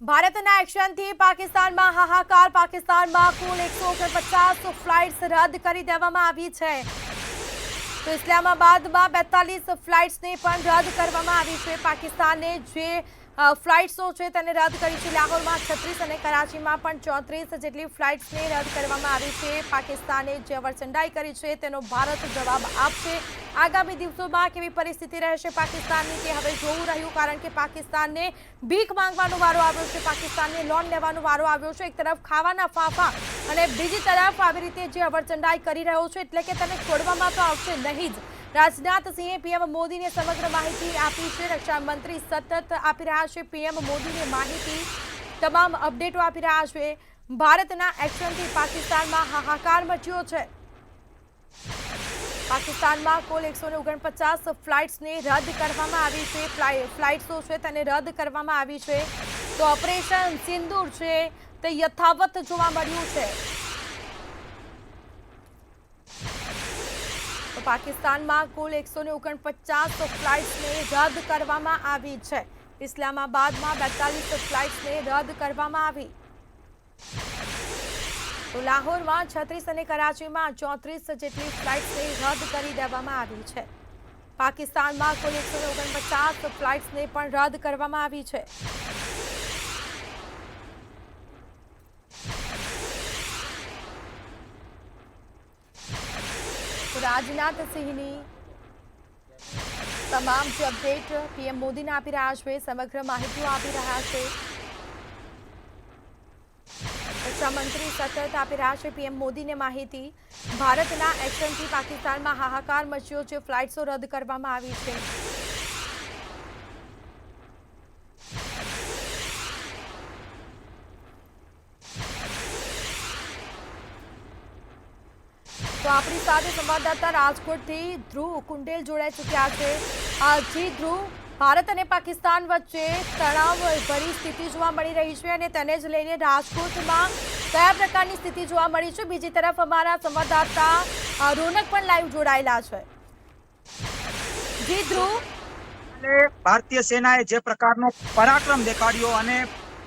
ભારતના એક્શનથી પાકિસ્તાનમાં હાહાકાર. પાકિસ્તાનમાં કુલ 149 ફ્લાઇટ્સ રદ કરી દેવામાં આવી છે. તો ઇસ્લામાબાદમાં 42 ફ્લાઇટ્સને પણ રદ કરવામાં આવી છે. પાકિસ્તાને જે ફ્લાઇટ્સો છે તેને રદ કરી છે. લાહોરમાં 36 અને કરાચીમાં પણ 34 જેટલી ફ્લાઇટ્સને રદ કરવામાં આવી છે. પાકિસ્તાને જે અવરચંડાઈ કરી છે તેનો ભારત જવાબ આપશે. આગામી દિવસોમાં કેવી પરિસ્થિતિ રહેશે પાકિસ્તાનની તે હવે જોવું રહ્યું, કારણ કે પાકિસ્તાનને ભીખ માંગવાનો વારો આવ્યો છે. પાકિસ્તાનને લોન લેવાનો વારો આવ્યો છે. એક તરફ ખાવાના ફાફા અને બીજી તરફ આવી રીતે જે અવરચંડાઈ કરી રહ્યો છે એટલે કે તેને છોડવામાં તો આવશે નહીં જ. રાજનાથ સિંહે પીએમ મોદીને સમગ્ર માહિતી આપી છે. રક્ષા મંત્રી સતત આપી રહ્યા છે પીએમ મોદીને માહિતી, તમામ અપડેટો આપી રહ્યા છે. ભારતના એક્શનથી પાકિસ્તાનમાં હાહાકાર મચ્યો છે. પાકિસ્તાનમાં કુલ 149 ફ્લાઇટ્સને રદ કરવામાં આવી છે. ફ્લાઇટ્સો છે તેને રદ કરવામાં આવી છે. તો ઓપરેશન સિંદૂર છે તે યથાવત જોવા મળ્યું છે. તો પાકિસ્તાનમાં કુલ 149 ફ્લાઇટ્સને રદ કરવામાં આવી છે. ઇસ્લામાબાદમાં 42 ફ્લાઇટ્સને રદ કરવામાં આવી. તો લાહોરમાં 36 અને કરાચીમાં 34 જેટલી ફ્લાઇટ્સને રદ કરી દેવામાં આવી છે. પાકિસ્તાનમાં કુલ 149 ફ્લાઇટ્સને પણ રદ કરવામાં આવી છે. રાજનાથ સિંહની તમામ જે અપડેટ પીએમ મોદીને આપી રહ્યા છે, સમગ્ર માહિતીઓ આપી રહ્યા છે. રક્ષા મંત્રી સતત આપી રહ્યા છે પીએમ મોદીને માહિતી. ભારતના એક્શનથી પાકિસ્તાનમાં હાહાકાર મચ્યો છે. ફ્લાઇટ્સો રદ કરવામાં આવી છે. તો આપણી સાથે સંવાદદાતા રાજકોટથી ધ્રુવ કુંડેલ જોડાઈ ચૂક્યા છે. જી ધ્રુવ, ભારત અને પાકિસ્તાન વચ્ચે તણાવભરી સ્થિતિ જોવા મળી રહી છે અને તેને જ લઈને રાજકોટમાં કયા પ્રકારની સ્થિતિ જોવા મળી છે? બીજી તરફ અમારા સંવાદદાતા રોનક પણ લાઈવ જોડાયેલા છે. જી ધ્રુવ, ભારતીય સેનાએ જે પ્રકારનો પરાક્રમ દેખાડ્યો અને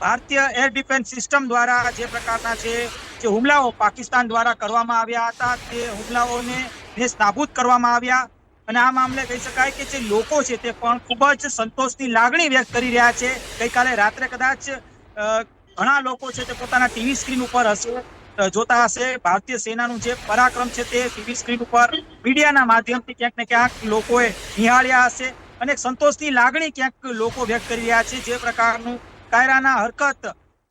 ભારતીય એર ડિફેન્સ સિસ્ટમ દ્વારા જે પ્રકારના જે હુમલાઓ પાકિસ્તાન દ્વારા કરવામાં આવ્યા હતા તે હુમલાઓને નાબૂદ કરવામાં આવ્યા. અને આ મામલે કહી શકાય કે જે લોકો છે તે પણ ખૂબ જ સંતોષની લાગણી વ્યક્ત કરી રહ્યા છે. ગઈકાલે રાત્રે કદાચ ઘણા લોકો છે તે પોતાના ટીવી સ્ક્રીન ઉપર જોતા હશે. ભારતીય સેનાનું જે પરાક્રમ છે તે ટીવી સ્ક્રીન ઉપર મીડિયાના માધ્યમથી ક્યાંક ને ક્યાંક લોકોએ નિહાળ્યા હશે અને સંતોષની લાગણી ક્યાંક લોકો વ્યક્ત કરી રહ્યા છે. જે પ્રકારનું કાયરાના હરકત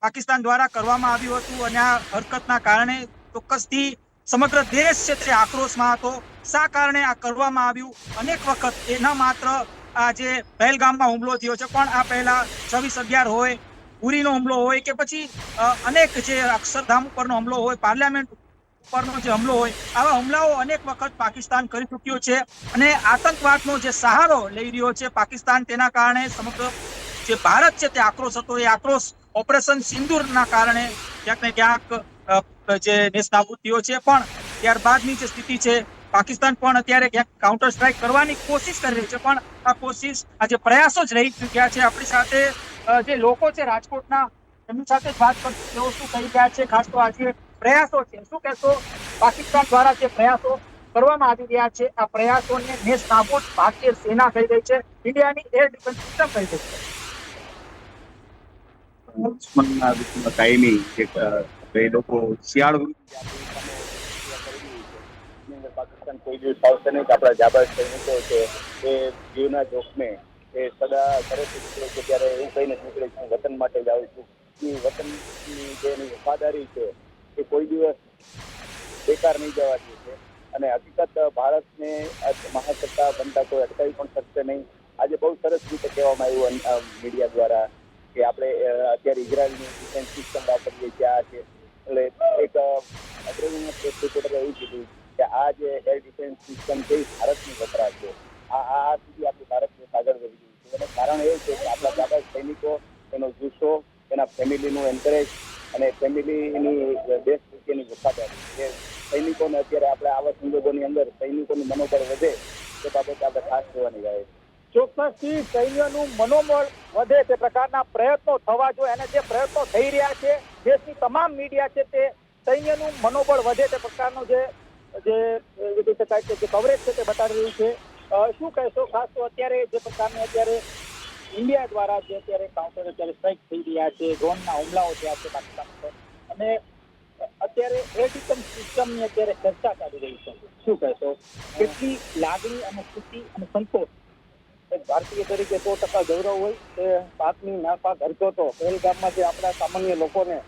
પાકિસ્તાન દ્વારા કરવામાં આવ્યું હતું અને આ હરકતના કારણે ચોક્કસથી સમગ્ર દેશ છે તે આક્રોશમાં હતો. શા કારણે આ કરવામાં આવ્યું? અનેક વખત એ ન માત્ર આ જે પહેલગામમાં હુમલો થયો છે, પણ આ પહેલા 26/11 હોય, ઉરીનો હુમલો હોય કે પછી અનેક જે અક્ષરધામ ઉપરનો હુમલો હોય, પાર્લામેન્ટ ઉપરનો જે હુમલો હોય, આવા હુમલાઓ અનેક વખત પાકિસ્તાન કરી ચૂક્યું છે. અને આતંકવાદનો જે સહારો લઈ રહ્યો છે પાકિસ્તાન, તેના કારણે સમગ્ર જે ભારત છે તે આક્રોશ હતો. એ આક્રોશ ઓપરેશન સિંદૂરના કારણે ક્યાંક ને ક્યાંક જે નેસ્તનાબૂદ થયો છે. પણ ત્યારબાદની જે સ્થિતિ છે, પાકિસ્તાન પણ અત્યારે ક્યાંક કાઉન્ટર સ્ટ્રાઇક કરવાની કોશિશ કરી રહી છે, પણ આ કોશિશ, આ જે પ્રયાસો જ રહી ચૂક્યા છે. આપણી સાથે જે લોકો છે રાજકોટના, એમની સાથે વાત કરશું, તેઓ શું કહી રહ્યા છે. ખાસ તો આજે પ્રયાસો છે, શું કહેશો? પાકિસ્તાન દ્વારા જે પ્રયાસો કરવામાં આવી રહ્યા છે, આ પ્રયાસોને નેસ્તનાબૂદ ભારતીય સેના કહી રહી છે, ઇન્ડિયાની એર ડિફેન્સ સિસ્ટમ કહી રહી છે. દુશ્મનના વિરુદ્ધમાં કાયમી એ લોકો શિયાળ પાકિસ્તાન કોઈ દિવસ આવશે નહીં. આપણા જાબાઝ સૈનિકો છે એ જીવના જોખમે એ સદા ઘરેથી નીકળે છે ત્યારે એવું કહીને નીકળે છે વતન માટે જ આવું છું. એ વતનની જે એની વફાદારી છે એ કોઈ દિવસ બેકાર નહીં જવા દે છે. અને હકીકત ભારતને મહાસત્તા બનતા કોઈ અટકાવી પણ શકશે નહીં. આજે બહુ સરસ રીતે કહેવામાં આવ્યું મીડિયા દ્વારા કે આપણે અત્યારે ઇઝરાયલની ડિફેન્સ સિસ્ટમ વાપરીએ છીએ. આ છે એટલે એક અગ્રણી પ્રેસ રિપોર્ટરે એવું કીધું કે આ જે એર ડિફેન્સ સિસ્ટમ છે એ ભારતની વપરાશ છે. આ સુધી આપણું ભારત આગળ વધી ગયું છે. એનું કારણ એ છે કે આપણા જાબાઝ સૈનિકો, એનો જુસ્સો, એના ફેમિલીનું એન્કરેજ અને ફેમિલીની દેશ પ્રત્યેની વફાદારી, એ સૈનિકોને અત્યારે આપણે આવા સંજોગોની અંદર સૈનિકોનું મનોબળ વધે તે બાબતે આપણે ખાસ જોવાની રહે છે. ચોક્કસથી સૈન્યનું મનોબળ વધે તે પ્રકારના પ્રયત્નો થવા જોઈએ અને જે પ્રયત્નો થઈ રહ્યા છે દેશની તમામ મીડિયા છે તે સૈન્યનું મનોબળ વધે તે પ્રકારનું જે કહી શકાય કે જે કવરેજ છે તે બતાવી રહ્યું છે. શું કહેશો ખાસ તો અત્યારે જે પ્રકારની અત્યારે ઇન્ડિયા દ્વારા જે અત્યારે કાઉન્ટર અત્યારે સ્ટ્રાઇક થઈ રહ્યા છે, ડ્રોનના હુમલાઓ થયા છે પાકિસ્તાન પર અને અત્યારે એર ડિફેન્સ સિસ્ટમની અત્યારે ચર્ચા ચાલી રહી છે, શું કહેશો? કેટલી લાગણી અને ખુશી અને સંતોષ એક ભારતીય તરીકે 100% ગૌરવ હોય તે પાકની નાપાક હરકતો પહેલગામમાં જે આપણા સામાન્ય લોકોને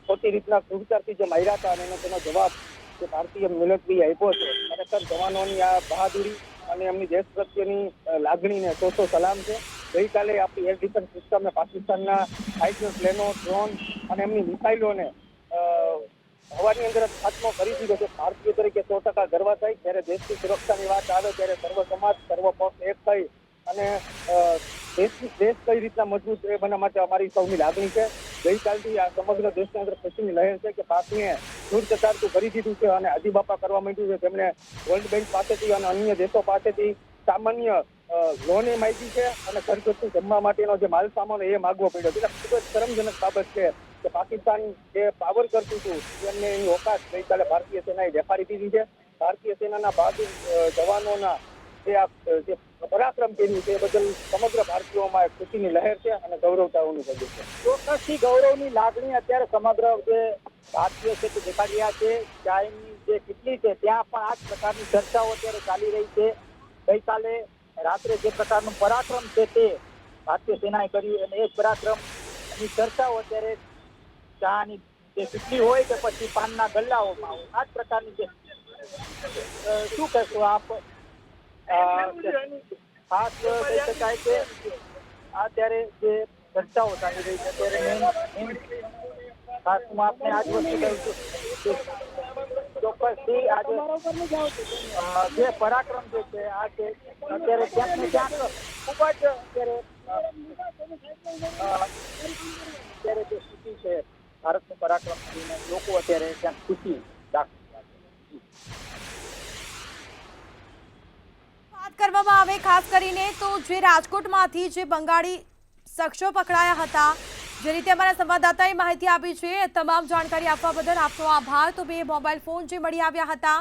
ખોટી રીતના ક્રૂરતાથી જે માર્યા હતા અને તેનો જવાબ જે ભારતીય મિલિટરી આપ્યો છે, ખરેખર જવાનોની આ બહાદુરી અને એમની દેશ પ્રત્યેની લાગણીને સો સલામ છે. ગઈકાલે આપણી એર ડિફેન્સ સિસ્ટમે પાકિસ્તાનના ફાઇટર પ્લેનો, ડ્રોન અને એમની મિસાઇલોને હવાની અંદર જ ખાત્મો કરી દીધો છે. ભારતીય તરીકે 100% ગર્વ થાય. જ્યારે દેશની સુરક્ષાની વાત આવે ત્યારે સર્વ સમાજ, સર્વ પક્ષ એક થઈ અને દેશ કઈ રીતના મજબૂત એ બના માટે અમારી સૌની લાગણી છે. ગઈકાલથી આ સમગ્ર દેશની અંદર ખુશીની લહેર છે કે પાકને દૂર ચટાડતું કરી દીધું છે અને હાજી બાપા કરવા માંડ્યું છે. તેમણે વર્લ્ડ બેંક પાસેથી અને અન્ય દેશો પાસેથી સામાન્ય લોન એ માંગી છે અને ઘરગથ્થુ જમવા માટેનો જે માલ સામાન એ માગવો પડ્યો. એટલે ખૂબ જ શરમજનક બાબત છે કે પાકિસ્તાન જે પાવર કરતું હતું એમને એની ઓકાત ગઈકાલે ભારતીય સેનાએ દેખાડી દીધી છે. ભારતીય સેનાના બહાદુર જવાનોના જે પરાક્રમ કર્યું છે એ બદલ સમગ્ર ભારતીયોમાં ખુશીની લહેર છે અને ગૌરવતાઓનું બધું છે. ચોક્કસથી ગૌરવની લાગણી અત્યારે સમગ્ર જે ભારતીય છે તે દેખાડી રહ્યા છે. ચાઇની જે કેટલી છે ત્યાં પણ આ જ પ્રકારની ચર્ચાઓ અત્યારે ચાલી રહી છે. ગઈકાલે રાત્રે જે પ્રકારનું પરાક્રમ છે તે ભારતીય સેનાએ કર્યું અને એ પરાક્રમની ચર્ચાઓ અત્યારે ચાની જે કેટલી હોય કે પછી પાનના ગલ્લાઓમાં હોય આ જ પ્રકારની જે શું કહેશો આપ? ખાસ કહી શકાય કે અત્યારે જે ચર્ચાઓ ચાલી રહી છે ત્યારે ખાસ હું આપને આજ વસ્તુ કહું છું ચોક્કસથી આજે જે પરાક્રમ જે છે આ છે અત્યારે ક્યાંક ને ક્યાંક ખૂબ જ અત્યારે જે સ્થિતિ છે ભારતનું પરાક્રમ જોઈને લોકો અત્યારે ક્યાંક ખુશી વાત કરવામાં આવે ખાસ કરીને તો જે રાજકોટમાંથી જે બંગાળી શખ્સો પકડાયા હતા, જે રીતે અમારા સંવાદદાતાએ માહિતી આપી છે, તમામ જાણકારી આપવા બદલ આપનો આભાર. તો બે મોબાઈલ ફોન જે મળી આવ્યા હતા